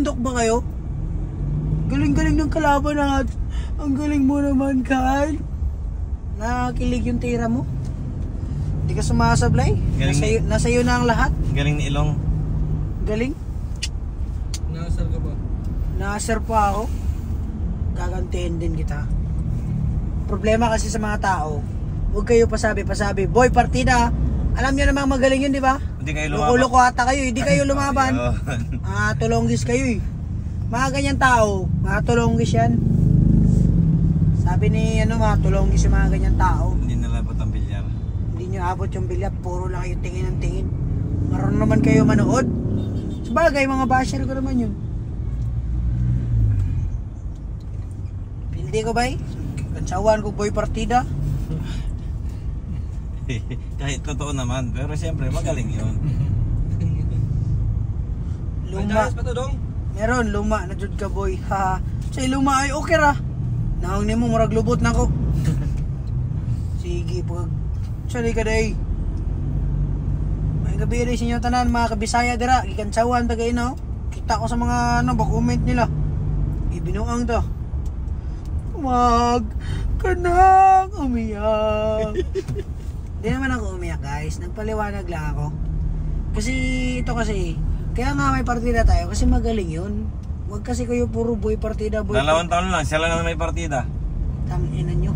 bundok ba kayo? Galing-galing ng kalaban na. Ang galing mo naman, Kyle. Nakikilig yung tira mo. Hindi ka sumasablay. Nasa iyo na ang lahat. Galing ni Ilong. Galing? Nakasar ka ba? Nakasar pa ako. Gagantihin din kita. Problema kasi sa mga tao, huwag kayo pasabi. Boy, partida. Alam niyo namang magaling yun, di ba? Hindi kayo lumaban. Loko-loko ata kayo, hindi kayo lumaban. Tulonggis kayo eh. Mga ganyan tao, mga tulonggis yan. Sabi ni mga tulonggis yung mga ganyan tao. Hindi nalabot ang bilyar. Hindi nyo abot yung bilyar, puro lang kayo tingin ng tingin. Marunong naman kayo manood. Sabagay, mga basher ko naman yun. Pildi ko ba eh? Kansawan ko boy partida. Kahit totoo naman, pero siyempre magaling yun. Luma. Pa to, Dong? Meron, luma na jud ka boy. Ha. Say luma ay okay ra. Naong nimo murag lubot na ko. Sige pag. Sali ka day. May gabi rin sinyo tanan mga kabisaya dira, gikantsawan tagay na. Kita ko sa mga ba-comment nila. Ibinuang to. Wag ka nang umiyak. Hindi naman ako umiyak guys, nagpaliwanag lang ako. Kasi kaya nga may partida tayo kasi magaling yun. Huwag kasi kayo puro boy partida. 2 taon lang, siya lang may partida. Tangina nyo.